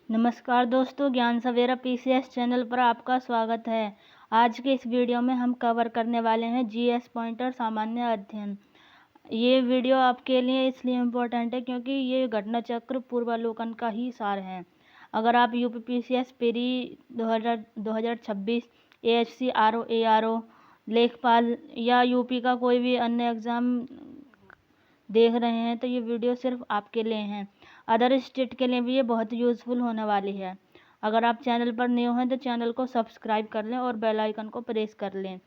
नमस्कार दोस्तों, ज्ञान सवेरा पीसीएस चैनल पर आपका स्वागत है। आज के इस वीडियो में हम कवर करने वाले हैं जीएस पॉइंटर सामान्य अध्ययन। ये वीडियो आपके लिए इसलिए इम्पोर्टेंट है क्योंकि ये घटना चक्र पूर्वावलोकन का ही सार है। अगर आप UP PCS pre 2026 AHC RO ARO लेखपाल या यूपी का कोई भी अन्य एग्ज़ाम देख रहे हैं तो ये वीडियो सिर्फ आपके लिए हैं। अदर स्टेट के लिए भी ये बहुत यूज़फुल होने वाली है। अगर आप चैनल पर न्यू हैं तो चैनल को सब्सक्राइब कर लें और बेल आइकन को प्रेस कर लें।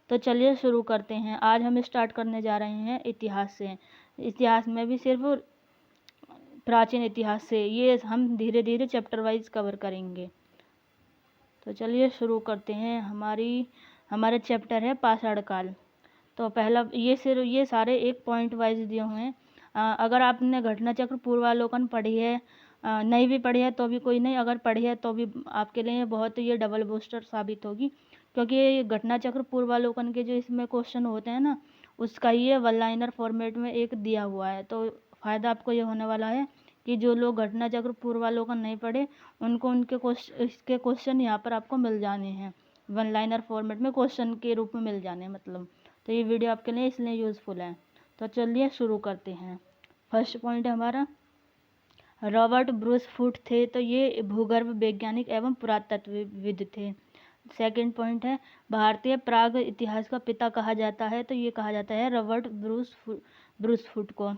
तो चलिए शुरू करते हैं। आज हम स्टार्ट करने जा रहे हैं इतिहास से। इतिहास में भी सिर्फ प्राचीन इतिहास से, ये हम धीरे धीरे चैप्टर वाइज कवर करेंगे। तो चलिए शुरू करते हैं। हमारे चैप्टर है पाषाण काल। तो पहला ये सारे एक पॉइंट वाइज दिए हुए हैं। अगर आपने घटना चक्र पूर्वावलोकन पढ़ी है, नहीं भी पढ़ी है तो भी कोई नहीं, अगर पढ़ी है तो भी आपके लिए बहुत ये डबल बूस्टर साबित होगी, क्योंकि ये घटना चक्र पूर्वावलोकन के जो इसमें क्वेश्चन होते हैं ना, उसका ये वन लाइनर फॉर्मेट में एक दिया हुआ है। तो फ़ायदा आपको ये होने वाला है कि जो लोग घटना चक्र पूर्वावलोकन नहीं पढ़े उनको इसके क्वेश्चन यहाँ पर आपको मिल जाने हैं, वन लाइनर फॉर्मेट में क्वेश्चन के रूप में मिल जाने मतलब। तो ये वीडियो आपके लिए इसलिए यूज़फुल है। तो चलिए शुरू करते हैं। फर्स्ट पॉइंट है हमारा, रॉबर्ट ब्रूस फुट थे, तो ये भूगर्भ वैज्ञानिक एवं पुरातत्वविद थे। सेकंड पॉइंट है, भारतीय प्राग इतिहास का पिता कहा जाता है, तो ये कहा जाता है रॉबर्ट ब्रूस फुट को।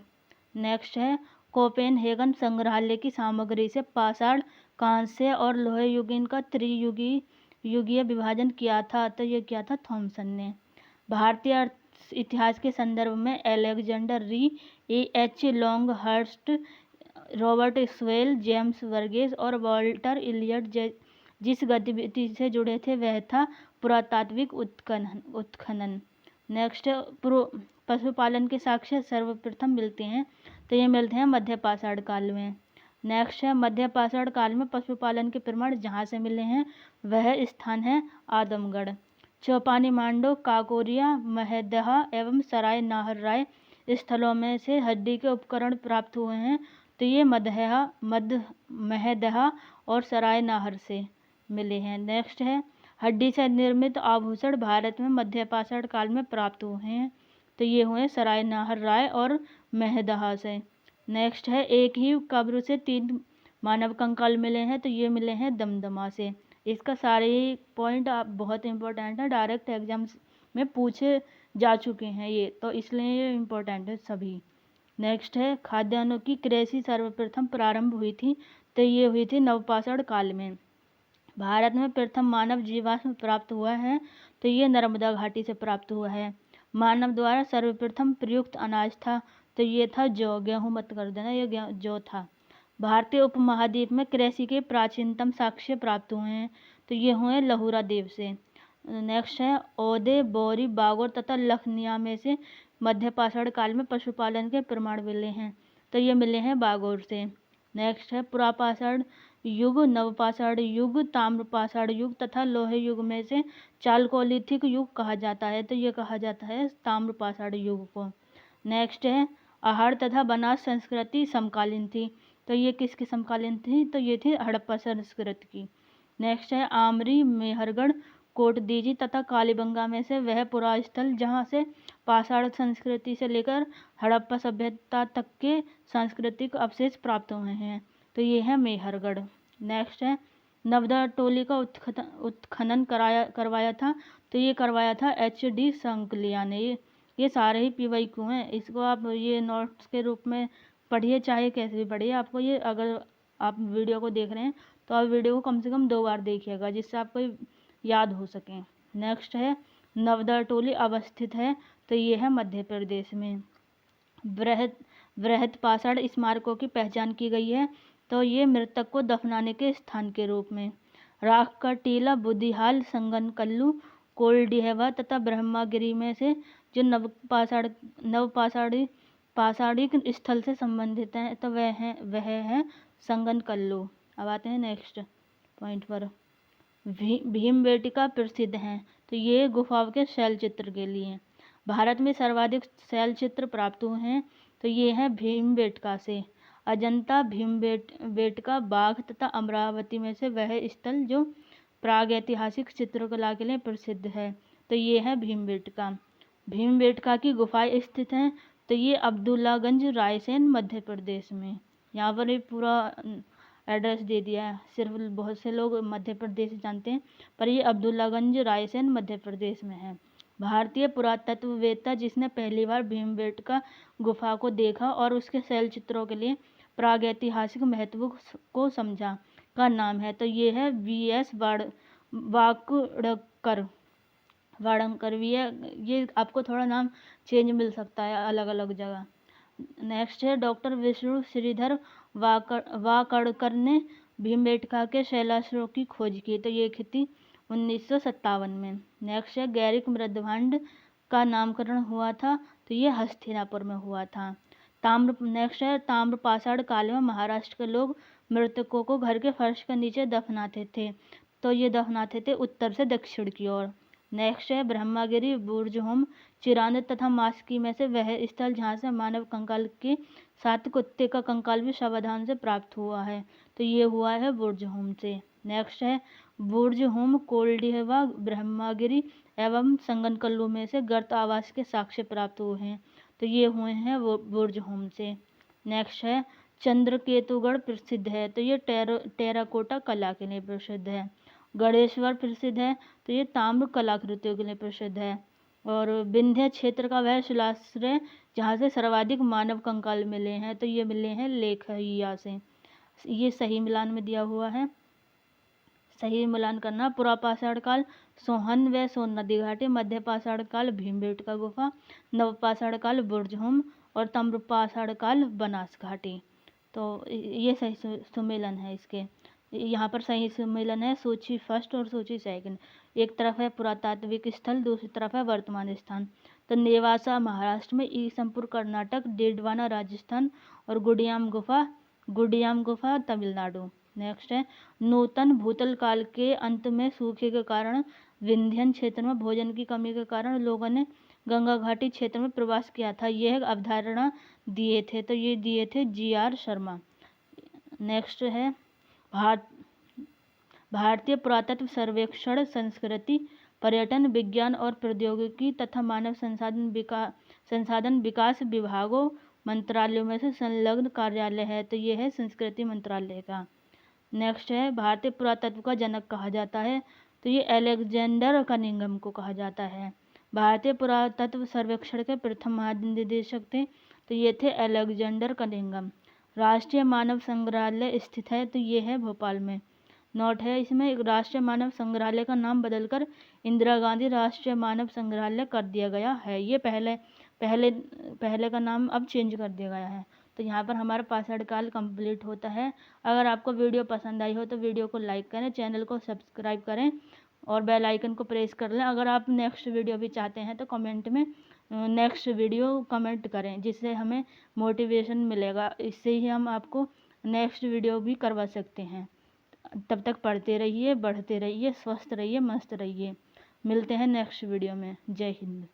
नेक्स्ट है, कोपेनहेगन संग्रहालय की सामग्री से पाषाण, कांस्य और लोहे युगीन का युगीय विभाजन किया था, तो ये किया था थॉमसन ने। भारतीय इतिहास के संदर्भ में Alexander Rea, H Longhurst, Robert Sewell, James वर्गीस और वॉल्टर इलियट जिस गतिविधि से जुड़े थे वह था पुरातात्विक उत्खनन। नेक्स्ट, पशुपालन के साक्ष्य सर्वप्रथम मिलते हैं, तो ये मिलते हैं मध्य पाषाण काल में। नेक्स्ट है, मध्य पाषाण काल में पशुपालन के प्रमाण जहाँ से मिले हैं वह स्थान है आदमगढ़। चौपानी मांडो, काकोरिया, महदहा एवं सराय नाहर राय स्थलों में से हड्डी के उपकरण प्राप्त हुए हैं, तो ये महदहा और सराय नाहर से मिले हैं। नेक्स्ट है, हड्डी से निर्मित आभूषण भारत में मध्य पाषाण काल में प्राप्त हुए हैं, तो ये हुए सराय नाहर राय और महदहा से। नेक्स्ट है, एक ही कब्र से 3 मानव कंकाल मिले हैं, तो ये मिले हैं दमदमा से। इसका सारे पॉइंट आप बहुत इंपॉर्टेंट है, डायरेक्ट एग्जाम्स में पूछे जा चुके हैं ये, तो इसलिए ये इम्पोर्टेंट है सभी। नेक्स्ट है, खाद्यान्नों की कृषि सर्वप्रथम प्रारंभ हुई थी, तो ये हुई थी नवपाषाण काल में। भारत में प्रथम मानव जीवाश्म प्राप्त हुआ है, तो ये नर्मदा घाटी से प्राप्त हुआ है। मानव द्वारा सर्वप्रथम प्रयुक्त अनाज था, तो ये था जौ, गेहूँ मत कर देना, ये जौ था। भारतीय उपमहाद्वीप में कृषि के प्राचीनतम साक्ष्य प्राप्त हुए हैं, तो ये हुए लहुरा देव से। नेक्स्ट है, औदे, बौरी, बागोर तथा लखनिया में से मध्य पाषाण काल में पशुपालन के प्रमाण मिले हैं, तो ये मिले हैं बागोर से। नेक्स्ट है, पुरापाषाण युग, नवपाषाण युग, ताम्रपाषाण युग तथा लोहे युग में से चालकोलिथिक युग कहा जाता है, तो ये कहा जाता है ताम्रपाषाण युग को। नेक्स्ट है, आहड़ तथा बनास संस्कृति समकालीन थी, तो ये किसकी समकालीन थी, तो ये थी हड़प्पा संस्कृति की। नेक्स्ट है, आमरी, मेहरगढ़, कोटदीजी तथा कालीबंगा में से वह पुरास्थल जहाँ से पाषाण संस्कृति से लेकर हड़प्पा सभ्यता तक के सांस्कृतिक अवशेष प्राप्त हुए हैं, तो ये है मेहरगढ़। नेक्स्ट है, नवदा टोली का उत्खनन करवाया था, तो ये करवाया था HD संकलिया ने। ये सारे ही PYQ हैं, इसको आप ये नोट्स के रूप में पढ़िए, चाहे कैसे भी पढ़िए। आपको ये, अगर आप वीडियो को देख रहे हैं तो आप वीडियो को कम से कम 2 बार देखिएगा, जिससे आपको याद हो सके। नेक्स्ट है, नवदा टोली अवस्थित है, तो ये है मध्य प्रदेश में। बृहद पाषाण स्मारकों की पहचान की गई है, तो ये मृतक को दफनाने के स्थान के रूप में। राख का टीला, बुदिहाल, संगनकल्लू, कोलडिहवा तथा ब्रह्मागिरी में से जो पाषाणिक स्थल से संबंधित हैं, तो वह है संगनकल्लू। अब आते हैं नेक्स्ट पॉइंट पर। भीमबेटका प्रसिद्ध हैं, तो ये गुफाओं के शैल चित्र के लिए। भारत में सर्वाधिक शैल चित्र प्राप्त हुए हैं, तो ये हैं भीमबेटका से। अजंता, भीमबेटका, बाघ तथा अमरावती में से वह स्थल जो प्रागैतिहासिक चित्रकला के लिए प्रसिद्ध है। तो ये है भीमबेटका। भीमबेटका की गुफाएं स्थित हैं, तो ये अब्दुल्लागंज, रायसेन, मध्य प्रदेश में। यहाँ पर एक पूरा एड्रेस दे दिया है, सिर्फ बहुत से लोग मध्य प्रदेश जानते हैं, पर ये अब्दुल्लागंज, रायसेन, मध्य प्रदेश में है। भारतीय पुरातत्ववेत्ता जिसने पहली बार भीमबेटका गुफा को देखा और उसके शैल चित्रों के लिए प्रागैतिहासिक महत्व को समझा का नाम है, तो ये है वी.एस. वाडंकर। ये आपको थोड़ा नाम चेंज मिल सकता है अलग अलग जगह। नेक्स्ट है डॉक्टर विष्णु श्रीधर वाकड़कर ने भीमबेटका के शैलाश्रयों की खोज की, तो ये की थी 1957 में। नेक्स्ट है गैरिक मृदभांड का नामकरण हुआ था, तो ये हस्तिनापुर में हुआ था। नेक्स्ट है ताम्रपाषाण काल में महाराष्ट्र के लोग मृतकों को घर के फर्श के नीचे दफनाते थे, तो ये दफनाते थे उत्तर से दक्षिण की ओर। नेक्स्ट है ब्रह्मागिरी, बुर्जहोम, चिरांद तथा मास्की में से वह स्थल जहाँ से मानव कंकाल के साथ कुत्ते का कंकाल भी सावधान से प्राप्त हुआ है, तो ये हुआ है बुर्जहोम से। नेक्स्ट है बुर्जहोम, कोल्डिहवा, ब्रह्मागिरी एवं संगनकल्लू में से गर्त आवास के साक्ष्य प्राप्त हुए हैं, तो ये हुए हैं बुर्जहोम से। नेक्स्ट है चंद्रकेतुगढ़ प्रसिद्ध है, तो ये टेराकोटा कला के लिए प्रसिद्ध है। गणेश्वर प्रसिद्ध है, तो ये ताम्र कलाकृतियों के लिए प्रसिद्ध है। और विंध्य क्षेत्र का वह शिलाश्रय जहाँ से सर्वाधिक मानव कंकाल मिले हैं, तो ये मिले हैं लेखहिया से। ये सही मिलान में दिया हुआ है, सही मिलान करना। पुरापाषाण काल सोहन व सोन नदी घाटी, मध्य पाषाण काल भीमबेटका गुफा, नवपाषाण काल बुर्जहोम और ताम्रपाषाण काल बनास घाटी। तो ये सही सुमेलन है इसके। यहाँ पर सही सम्मेलन है सोची फर्स्ट और सोची सेकंड। एक तरफ है पुरातात्विक स्थल, दूसरी तरफ है वर्तमान स्थान। तो नेवासा महाराष्ट्र में, ईसमपुर कर्नाटक, डेडवाना राजस्थान और गुडियाम गुफा तमिलनाडु। नेक्स्ट है नूतन भूतल काल के अंत में सूखे के कारण विंध्यन क्षेत्र में भोजन की कमी के कारण लोगों ने गंगा घाटी क्षेत्र में प्रवास किया था, यह अवधारणा दिए थे, तो ये दिए थे जी.आर. शर्मा। नेक्स्ट है भारतीय पुरातत्व सर्वेक्षण संस्कृति, पर्यटन, विज्ञान और प्रौद्योगिकी तथा मानव संसाधन विकास विभागों मंत्रालयों में से संलग्न कार्यालय है, तो ये है संस्कृति मंत्रालय का। नेक्स्ट है भारतीय पुरातत्व का जनक कहा जाता है, तो ये अलेक्जेंडर कनिंघम को कहा जाता है। भारतीय पुरातत्व सर्वेक्षण के प्रथम महानिदेशक थे, तो ये थे अलेक्जेंडर कनिंघम। राष्ट्रीय मानव संग्रहालय स्थित है, तो ये है भोपाल में। नोट है इसमें, राष्ट्रीय मानव संग्रहालय का नाम बदलकर इंदिरा गांधी राष्ट्रीय मानव संग्रहालय कर दिया गया है। ये पहले का नाम अब चेंज कर दिया गया है। तो यहाँ पर हमारा पाषाण काल कंप्लीट होता है। अगर आपको वीडियो पसंद आई हो तो वीडियो को लाइक करें, चैनल को सब्सक्राइब करें और बेल आइकन को प्रेस कर लें। अगर आप नेक्स्ट वीडियो भी चाहते हैं तो कमेंट में नेक्स्ट वीडियो कमेंट करें, जिससे हमें मोटिवेशन मिलेगा। इससे ही हम आपको नेक्स्ट वीडियो भी करवा सकते हैं। तब तक पढ़ते रहिए, बढ़ते रहिए, स्वस्थ रहिए, मस्त रहिए। मिलते हैं नेक्स्ट वीडियो में। जय हिंद।